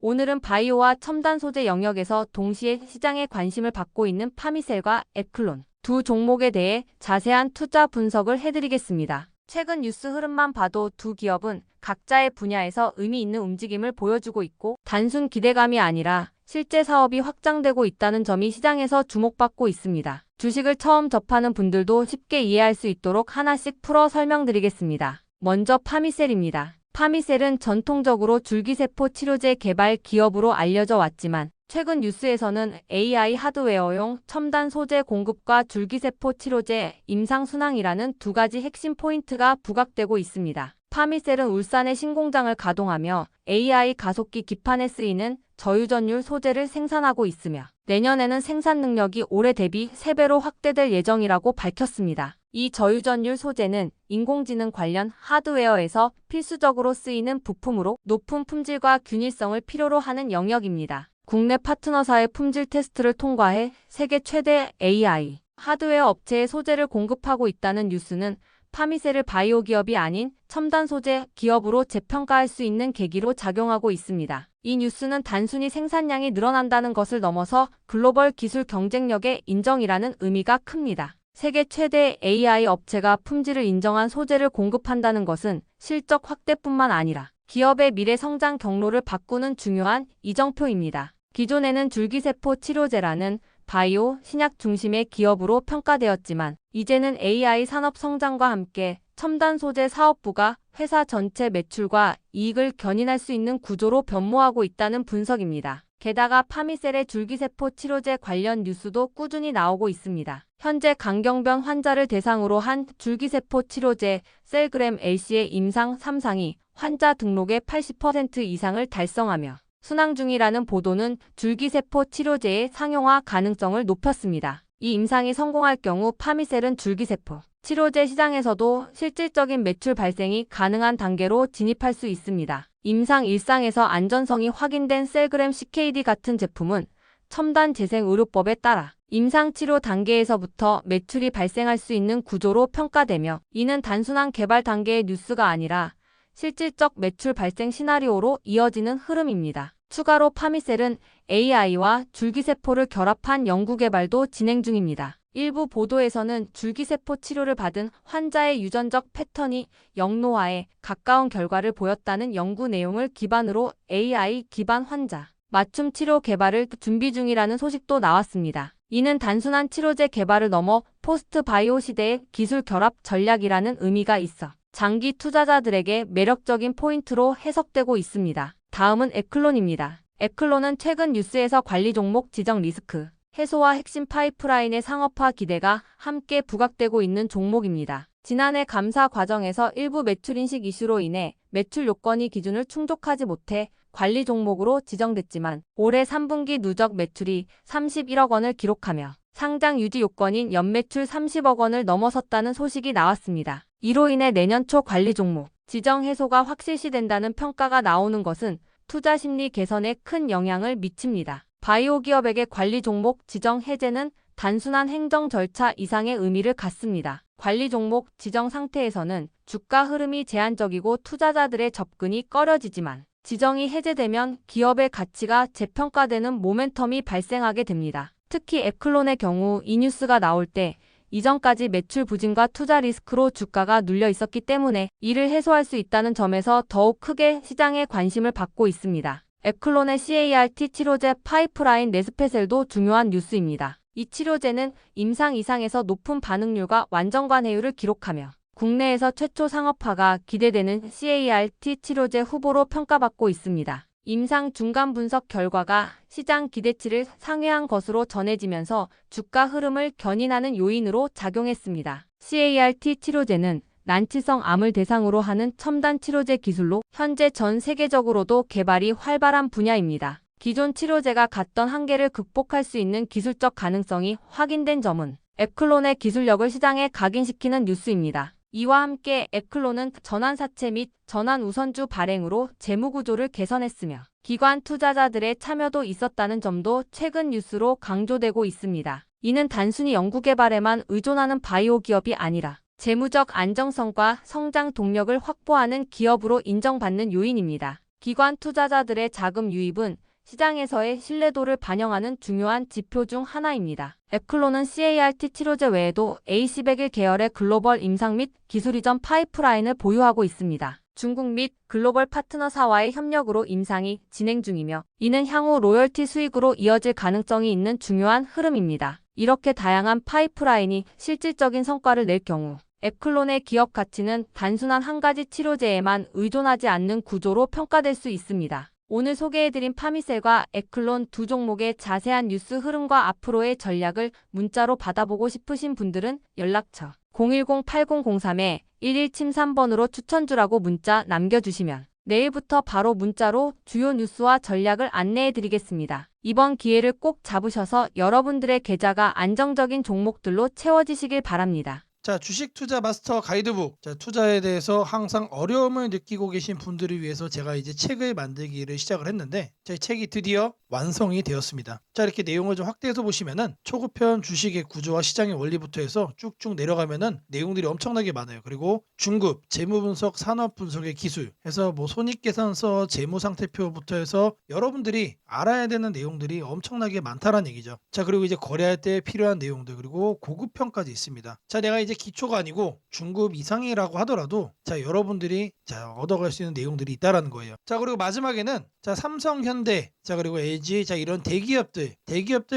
오늘은 바이오와 첨단 소재 영역에서 동시에 시장에 관심을 받고 있는 파미셀과 에클론 두 종목에 대해 자세한 투자 분석을 해드리겠습니다. 최근 뉴스 흐름만 봐도 두 기업은 각자의 분야에서 의미 있는 움직임을 보여주고 있고 단순 기대감이 아니라 실제 사업이 확장되고 있다는 점이 시장에서 주목받고 있습니다. 주식을 처음 접하는 분들도 쉽게 이해할 수 있도록 하나씩 풀어 설명드리겠습니다. 먼저 파미셀입니다. 파미셀은 전통적으로 줄기세포 치료제 개발 기업으로 알려져 왔지만 최근 뉴스에서는 AI 하드웨어용 첨단 소재 공급과 줄기세포 치료제 임상순항이라는 두 가지 핵심 포인트가 부각되고 있습니다. 파미셀은 울산의 신공장을 가동하며 AI 가속기 기판에 쓰이는 저유전율 소재를 생산하고 있으며 내년에는 생산 능력이 올해 대비 3배로 확대될 예정이라고 밝혔습니다. 이 저유전율 소재는 인공지능 관련 하드웨어에서 필수적으로 쓰이는 부품으로 높은 품질과 균일성을 필요로 하는 영역입니다. 국내 파트너사의 품질 테스트를 통과해 세계 최대 AI 하드웨어 업체에 소재를 공급하고 있다는 뉴스는 파미셀을 바이오 기업이 아닌 첨단 소재 기업으로 재평가할 수 있는 계기로 작용하고 있습니다. 이 뉴스는 단순히 생산량이 늘어난다는 것을 넘어서 글로벌 기술 경쟁력의 인정이라는 의미가 큽니다. 세계 최대 AI 업체가 품질을 인정한 소재를 공급한다는 것은 실적 확대뿐만 아니라 기업의 미래 성장 경로를 바꾸는 중요한 이정표입니다. 기존에는 줄기세포 치료제라는 바이오, 신약 중심의 기업으로 평가되었지만 이제는 AI 산업 성장과 함께 첨단 소재 사업부가 회사 전체 매출과 이익을 견인할 수 있는 구조로 변모하고 있다는 분석입니다. 게다가 파미셀의 줄기세포 치료제 관련 뉴스도 꾸준히 나오고 있습니다. 현재 강경변 환자를 대상으로 한 줄기세포 치료제 셀그램 LC의 임상 3상이 환자 등록의 80% 이상을 달성하며 순항 중이라는 보도는 줄기세포 치료제의 상용화 가능성을 높였습니다. 이 임상이 성공할 경우 파미셀은 줄기세포 치료제 시장에서도 실질적인 매출 발생이 가능한 단계로 진입할 수 있습니다. 임상 1상에서 안전성이 확인된 셀그램 CKD 같은 제품은 첨단 재생 의료법에 따라 임상 치료 단계에서부터 매출이 발생할 수 있는 구조로 평가되며 이는 단순한 개발 단계의 뉴스가 아니라 실질적 매출 발생 시나리오로 이어지는 흐름입니다. 추가로 파미셀은 AI와 줄기세포를 결합한 연구개발도 진행 중입니다. 일부 보도에서는 줄기세포 치료를 받은 환자의 유전적 패턴이 영노화에 가까운 결과를 보였다는 연구 내용을 기반으로 AI 기반 환자 맞춤 치료 개발을 준비 중이라는 소식도 나왔습니다. 이는 단순한 치료제 개발을 넘어 포스트 바이오 시대의 기술 결합 전략이라는 의미가 있어 장기 투자자들에게 매력적인 포인트로 해석되고 있습니다. 다음은 에클론입니다. 에클론은 최근 뉴스에서 관리 종목 지정 리스크 해소와 핵심 파이프라인의 상업화 기대가 함께 부각되고 있는 종목입니다. 지난해 감사 과정에서 일부 매출 인식 이슈로 인해 매출 요건이 기준을 충족하지 못해 관리 종목으로 지정됐지만 올해 3분기 누적 매출이 31억 원을 기록하며 상장 유지 요건인 연매출 30억 원을 넘어섰다는 소식이 나왔습니다. 이로 인해 내년 초 관리 종목 지정 해소가 확실시된다는 평가가 나오는 것은 투자 심리 개선에 큰 영향을 미칩니다. 바이오 기업에게 관리 종목 지정 해제는 단순한 행정 절차 이상의 의미를 갖습니다. 관리 종목 지정 상태에서는 주가 흐름이 제한적이고 투자자들의 접근이 꺼려지지만 지정이 해제되면 기업의 가치가 재평가되는 모멘텀이 발생하게 됩니다. 특히 에클론의 경우 이 뉴스가 나올 때 이전까지 매출 부진과 투자 리스크로 주가가 눌려 있었기 때문에 이를 해소할 수 있다는 점에서 더욱 크게 시장에 관심을 받고 있습니다. 에클론의 CAR-T 치료제 파이프라인 레스페셀도 중요한 뉴스입니다. 이 치료제는 임상 2상에서 높은 반응률과 완전관해율을 기록하며 국내에서 최초 상업화가 기대되는 CAR-T 치료제 후보로 평가받고 있습니다. 임상 중간 분석 결과가 시장 기대치를 상회한 것으로 전해지면서 주가 흐름을 견인하는 요인으로 작용했습니다. CAR-T 치료제는 난치성 암을 대상으로 하는 첨단 치료제 기술로 현재 전 세계적으로도 개발이 활발한 분야입니다. 기존 치료제가 갖던 한계를 극복할 수 있는 기술적 가능성이 확인된 점은 에클론의 기술력을 시장에 각인시키는 뉴스입니다. 이와 함께 에클론은 전환사채 및 전환 우선주 발행으로 재무구조를 개선했으며 기관 투자자들의 참여도 있었다는 점도 최근 뉴스로 강조되고 있습니다. 이는 단순히 연구개발에만 의존하는 바이오 기업이 아니라 재무적 안정성과 성장 동력을 확보하는 기업으로 인정받는 요인입니다. 기관 투자자들의 자금 유입은 시장에서의 신뢰도를 반영하는 중요한 지표 중 하나입니다. 에클론은 CART 치료제 외에도 AC101 계열의 글로벌 임상 및 기술 이전 파이프라인을 보유하고 있습니다. 중국 및 글로벌 파트너사와의 협력으로 임상이 진행 중이며 이는 향후 로열티 수익으로 이어질 가능성이 있는 중요한 흐름입니다. 이렇게 다양한 파이프라인이 실질적인 성과를 낼 경우 에클론의 기업 가치는 단순한 한 가지 치료제에만 의존하지 않는 구조로 평가될 수 있습니다. 오늘 소개해드린 파미셀과 에클론 두 종목의 자세한 뉴스 흐름과 앞으로의 전략을 문자로 받아보고 싶으신 분들은 연락처 010-8003-1173번으로 추천주라고 문자 남겨주시면 내일부터 바로 문자로 주요 뉴스와 전략을 안내해드리겠습니다. 이번 기회를 꼭 잡으셔서 여러분들의 계좌가 안정적인 종목들로 채워지시길 바랍니다. 자, 주식 투자 마스터 가이드북. 자, 투자에 대해서 항상 어려움을 느끼고 계신 분들을 위해서 제가 이제 책을 만들기를 시작을 했는데, 제 책이 드디어 완성이 되었습니다. 자, 이렇게 내용을 좀 확대해서 보시면은 초급편 주식의 구조와 시장의 원리부터 해서 쭉쭉 내려가면은 내용들이 엄청나게 많아요. 그리고 중급, 재무 분석, 산업 분석의 기술 해서 뭐 손익계산서, 재무 상태표부터 해서 여러분들이 알아야 되는 내용들이 엄청나게 많다라는 얘기죠. 자, 그리고 이제 거래할 때 필요한 내용들, 그리고 고급편까지 있습니다. 자, 내가 이제 기초가 아니고 중급 이상이라고 하더라도 자, 여러분들이 자, 얻어갈 수 있는 내용들이 있다라는 거예요. 자, 그리고 마지막에는 자, 삼성, 현대, 자, 그리고 LG, 자, 이런 대기업들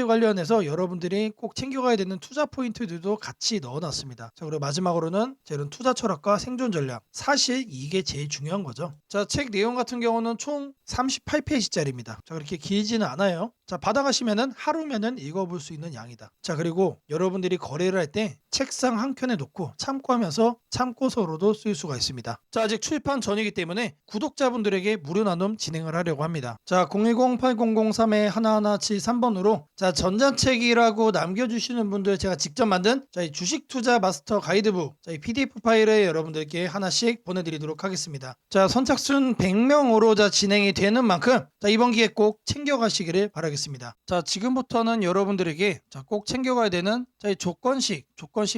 관련해서 여러분들이 꼭 챙겨가야 되는 투자 포인트들도 같이 넣어놨습니다. 자, 그리고 마지막으로는 자, 이런 투자 철학과 생존 전략. 사실 이게 제일 중요한 거죠. 자, 책 내용 같은 경우는 총 38페이지짜리입니다. 자, 그렇게 길지는 않아요. 자, 받아가시면은 하루면은 읽어볼 수 있는 양이다. 자, 그리고 여러분들이 거래를 할 때 책상 한 켠에 놓고 참고하면서 참고서로도 쓸 수가 있습니다. 자, 아직 출판 전이기 때문에 구독자분들에게 무료 나눔 진행을 하려고 합니다. 자, 010-8003-1173번으로 자, 전자책이라고 남겨주시는 분들 제가 직접 만든 자, 이 주식 투자 마스터 가이드북 자, 이 PDF 파일을 여러분들께 하나씩 보내드리도록 하겠습니다. 자, 선착순 100명으로 자, 진행이 되는 만큼 자, 이번 기회 꼭 챙겨가시기를 바라겠습니다. 자, 지금부터는 여러분들에게 자, 꼭 챙겨가야 되는 자, 이 조건식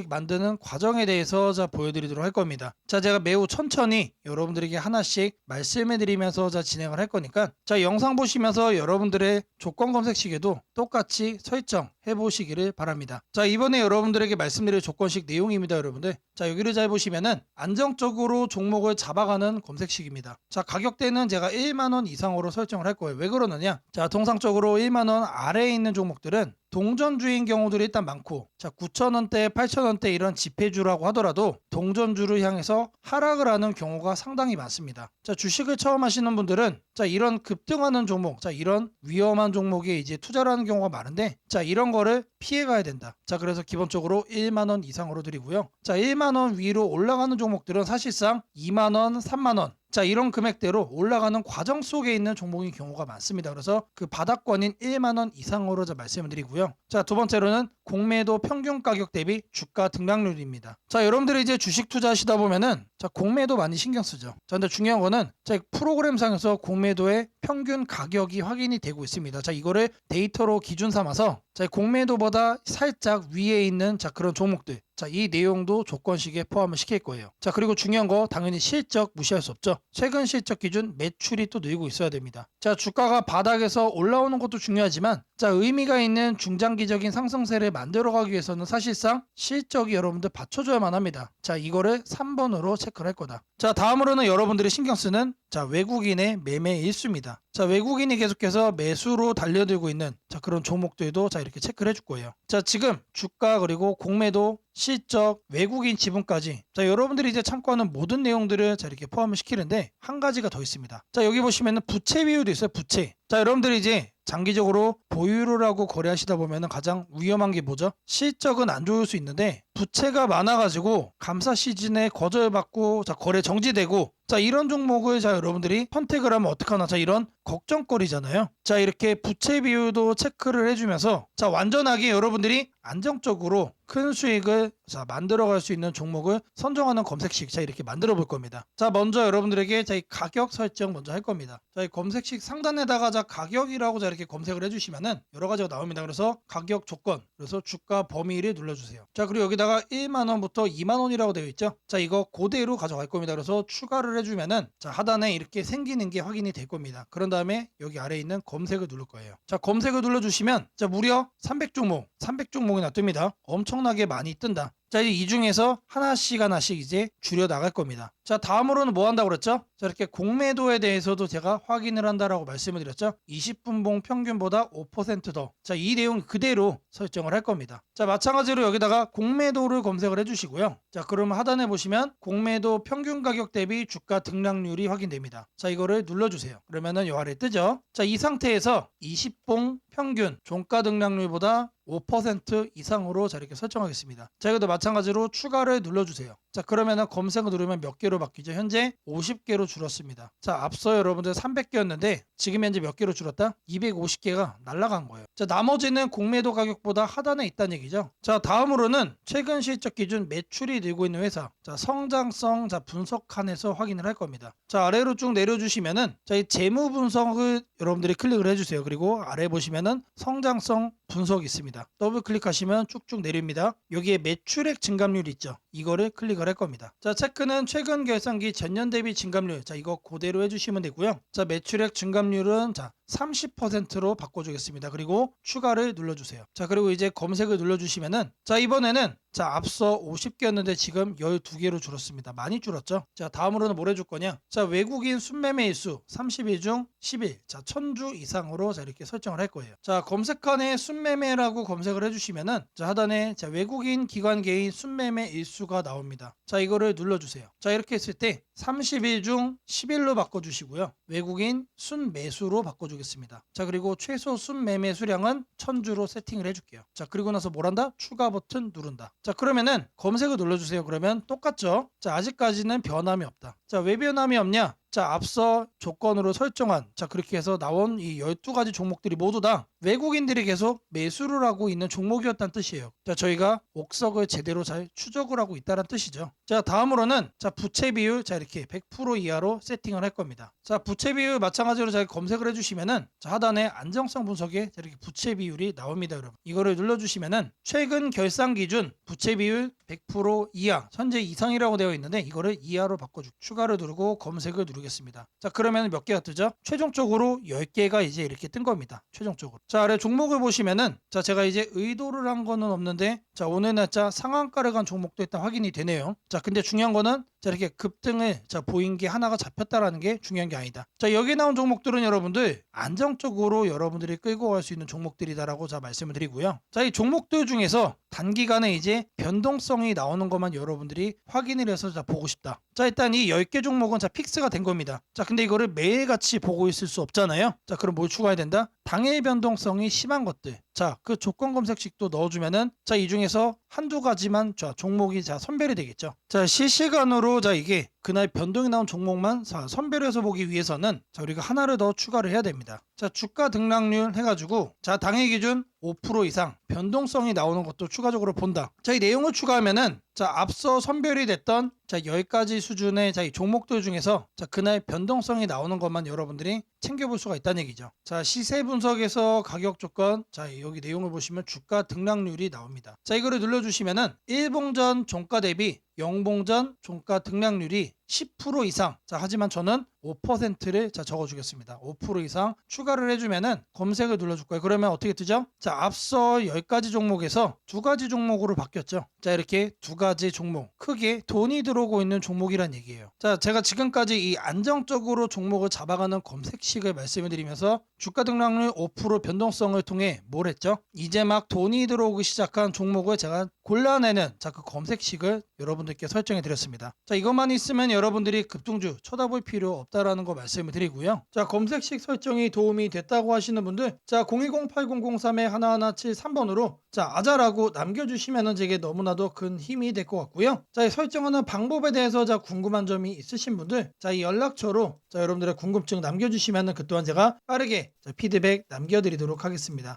만드는 과정에 대해서 자, 보여드리도록 할 겁니다. 자, 제가 매우 천천히 여러분들에게 하나씩 말씀해드리면서 자, 진행을 할 거니까 자, 영상 보시면서 여러분들의 조건 검색식에도 똑같이 설정해 보시기를 바랍니다. 자, 이번에 여러분들에게 말씀드릴 조건식 내용입니다, 여러분들. 자, 여기를 잘 보시면은 안정적으로 종목을 잡아가는 검색식입니다. 자, 가격대는 제가 1만원 이상으로 설정을 할 거예요. 왜 그러느냐? 자, 통상적으로 1만원 아래에 있는 종목들은 동전주인 경우들이 일단 많고 자, 9,000원대, 8,000원대 이런 지폐주라고 하더라도 동전주를 향해서 하락을 하는 경우가 상당히 많습니다. 자, 주식을 처음 하시는 분들은 자, 이런 급등하는 종목, 자, 이런 위험한 종목에 이제 투자를 하는 경우가 많은데 자, 이런 거를 피해 가야 된다. 자, 그래서 기본적으로 1만원 이상으로 드리고요. 자, 1만원 위로 올라가는 종목들은 사실상 2만원, 3만원 자, 이런 금액대로 올라가는 과정 속에 있는 종목인 경우가 많습니다. 그래서 그 바닥권인 1만원 이상으로 말씀을 드리고요. 자, 두 번째로는 공매도 평균 가격 대비 주가 등락률입니다. 자, 여러분들이 이제 주식 투자하시다 보면은 자, 공매도 많이 신경 쓰죠. 자, 근데 중요한 거는 자, 프로그램상에서 공매도의 평균 가격이 확인이 되고 있습니다. 자, 이거를 데이터로 기준 삼아서 자, 공매도보다 살짝 위에 있는 자, 그런 종목들 자, 이 내용도 조건식에 포함을 시킬 거예요. 자, 그리고 중요한 거 당연히 실적 무시할 수 없죠. 최근 실적 기준 매출이 또 늘고 있어야 됩니다. 자, 주가가 바닥에서 올라오는 것도 중요하지만 자, 의미가 있는 중장기적인 상승세를 만들어가기 위해서는 사실상 실적이 여러분들 받쳐줘야만 합니다. 자, 이거를 3번으로 체크를 할 거다. 자, 다음으로는 여러분들이 신경 쓰는 자, 외국인의 매매 일수입니다. 자, 외국인이 계속해서 매수로 달려들고 있는 자, 그런 종목들도 자, 이렇게 체크를 해줄 거예요. 자, 지금 주가 그리고 공매도 실적, 외국인 지분까지 자, 여러분들이 이제 참고하는 모든 내용들을 자, 이렇게 포함을 시키는데 한 가지가 더 있습니다. 자, 여기 보시면은 부채 비율도 있어요. 부채. 자, 여러분들이 이제 장기적으로 보유를 하고 거래하시다 보면 가장 위험한 게 뭐죠? 실적은 안 좋을 수 있는데 부채가 많아가지고 감사 시즌에 거절받고 자, 거래 정지되고 자, 이런 종목을 자, 여러분들이 선택을 하면 어떡하나 자, 이런 걱정거리잖아요. 자, 이렇게 부채 비율도 체크를 해주면서 자, 완전하게 여러분들이 안정적으로 큰 수익을 자, 만들어갈 수 있는 종목을 선정하는 검색식 자, 이렇게 만들어 볼 겁니다. 자, 먼저 여러분들에게 자, 이 가격 설정 먼저 할 겁니다. 자, 이 검색식 상단에다가 자, 가격이라고 자, 이렇게 검색을 해주시면은 여러 가지가 나옵니다. 그래서 가격 조건, 그래서 주가 범위를 눌러주세요. 자, 그리고 여기다가 여기다가 1만원부터 2만원이라고 되어 있죠. 자, 이거 그대로 가져갈 겁니다. 그래서 추가를 해주면은 자, 하단에 이렇게 생기는 게 확인이 될 겁니다. 그런 다음에 여기 아래에 있는 검색을 누를 거예요. 자, 검색을 눌러주시면 자, 무려 300종목이나 뜹니다. 엄청나게 많이 뜬다. 자, 이제 이 중에서 하나씩 이제 줄여 나갈 겁니다. 자, 다음으로는 뭐 한다고 그랬죠? 자, 이렇게 공매도에 대해서도 제가 확인을 한다라고 말씀을 드렸죠. 20분봉 평균보다 5% 더. 자, 이 내용 그대로 설정을 할 겁니다. 자, 마찬가지로 여기다가 공매도를 검색을 해주시고요. 자, 그러면 하단에 보시면 공매도 평균 가격 대비 주가 등락률이 확인됩니다. 자, 이거를 눌러주세요. 그러면은 요 아래 뜨죠. 자, 이 상태에서 20봉 평균 종가 등락률보다 5% 이상으로 자, 이렇게 설정하겠습니다. 자, 이것도 마찬가지로 추가를 눌러주세요. 자, 그러면은 검색을 누르면 몇 개로 바뀌죠? 현재 50개로 줄었습니다. 자, 앞서 여러분들 300개였는데 지금 현재 몇 개로 줄었다? 250개가 날아간 거예요. 자, 나머지는 공매도 가격보다 하단에 있다는 얘기죠. 자, 다음으로는 최근 실적 기준 매출이 늘고 있는 회사. 자, 성장성 자, 분석 칸에서 확인을 할 겁니다. 자, 아래로 쭉 내려주시면은 자, 이 재무 분석을 여러분들이 클릭을 해주세요. 그리고 아래 보시면은 성장성 분석이 있습니다. 더블 클릭하시면 쭉쭉 내립니다. 여기에 매출액 증감률 있죠. 이거를 클릭을 할 겁니다. 자, 체크는 최근 결산기 전년 대비 증감률. 자, 이거 그대로 해주시면 되고요. 자, 매출액 증감률은 자 30%로 바꿔주겠습니다. 그리고 추가를 눌러주세요. 자, 그리고 이제 검색을 눌러주시면은 자, 이번에는 자, 앞서 50개였는데 지금 12개로 줄었습니다. 많이 줄었죠? 자, 다음으로는 뭘 해줄 거냐? 자, 외국인 순매매 일수 30일 중 10일. 자, 1000주 이상으로 자, 이렇게 설정을 할 거예요. 자, 검색칸에 순매매라고 검색을 해주시면은 자, 하단에 자, 외국인 기관 개인 순매매 일수가 나옵니다. 자, 이거를 눌러주세요. 자, 이렇게 했을 때 30일 중 10일로 바꿔주시고요. 외국인 순매수로 바꿔주겠습니다. 자, 그리고 최소 순매매 수량은 1000주로 세팅을 해줄게요. 자, 그리고 나서 뭘 한다? 추가 버튼 누른다. 자, 그러면은 검색을 눌러주세요. 그러면 똑같죠? 자, 아직까지는 변함이 없다. 자, 왜 변함이 없냐? 자, 앞서 조건으로 설정한 자, 그렇게 해서 나온 이 12가지 종목들이 모두 다 외국인들이 계속 매수를 하고 있는 종목이었다는 뜻이에요. 자, 저희가 옥석을 제대로 잘 추적을 하고 있다는 뜻이죠. 자, 다음으로는 자, 부채 비율 자, 이렇게 100% 이하로 세팅을 할 겁니다. 자, 부채 비율 마찬가지로 잘 검색을 해주시면은 자, 하단에 안정성 분석에 이렇게 부채 비율이 나옵니다, 여러분. 이거를 눌러주시면은 최근 결산 기준 부채 비율 100% 이하, 현재 이상이라고 되어 있는데 이거를 이하로 바꿔주고 추가를 누르고 검색을 누르겠습니다. 자, 그러면 몇 개가 뜨죠? 최종적으로 10개가 이제 이렇게 뜬 겁니다. 최종적으로. 자, 아래 종목을 보시면은 자, 제가 이제 의도를 한 거는 없는데 자, 오늘 날짜 상한가를 간 종목도 일단 확인이 되네요. 자, 근데 중요한 거는 자, 이렇게 급등을 자, 보인 게 하나가 잡혔다라는 게 중요한 게 아니다. 자, 여기 나온 종목들은 여러분들 안정적으로 여러분들이 끌고 갈 수 있는 종목들이다라고 자, 말씀을 드리고요. 자, 이 종목들 중에서 단기간에 이제 변동성이 나오는 것만 여러분들이 확인을 해서 자, 보고 싶다. 자, 일단 이 10개 종목은 자, 픽스가 된 겁니다. 자, 근데 이거를 매일같이 보고 있을 수 없잖아요. 자, 그럼 뭘 추가해야 된다? 당일 변동성이 심한 것들. 자, 그 조건 검색식도 넣어주면은 자, 이 중에서 한두 가지만 자, 종목이 자, 선별이 되겠죠. 자, 실시간으로 자, 이게 그날 변동이 나온 종목만 자, 선별해서 보기 위해서는 자, 우리가 하나를 더 추가를 해야 됩니다. 자, 주가 등락률 해가지고 자, 당일 기준 5% 이상 변동성이 나오는 것도 추가적으로 본다. 자, 이 내용을 추가하면은 자, 앞서 선별이 됐던 자, 10가지 수준의 자, 이 종목들 중에서 자, 그날 변동성이 나오는 것만 여러분들이 챙겨볼 수가 있다는 얘기죠. 자, 시세 분석에서 가격 조건 자, 여기 내용을 보시면 주가 등락률이 나옵니다. 자, 이거를 눌러주시면은 1봉전 종가 대비 0봉전 종가 등락률이 10% 이상. 자, 하지만 저는 5%를 자, 적어주겠습니다. 5% 이상 추가를 해주면은 검색을 눌러줄 거예요. 그러면 어떻게 뜨죠? 자, 앞서 10가지 종목에서 2가지 종목으로 바뀌었죠. 자, 이렇게 2가지 종목. 크게 돈이 들어오고 있는 종목이란 얘기예요. 자, 제가 지금까지 이 안정적으로 종목을 잡아가는 검색식을 말씀을 드리면서 주가 등락률 5% 변동성을 통해 뭘 했죠? 이제 막 돈이 들어오기 시작한 종목을 제가 골라내는 자, 그 검색식을 여러분들께 설정해 드렸습니다. 자, 이것만 있으면 여러분들이 급등주 쳐다볼 필요 없다라는 거 말씀을 드리고요. 자, 검색식 설정이 도움이 됐다고 하시는 분들 자, 010-8003-1173번으로 자, 아자라고 남겨주시면은 제게 너무나도 큰 힘이 될 것 같고요. 자, 이 설정하는 방법에 대해서 자, 궁금한 점이 있으신 분들 자, 이 연락처로 자, 여러분들의 궁금증 남겨주시면은 그 또한 제가 빠르게 자, 피드백 남겨드리도록 하겠습니다.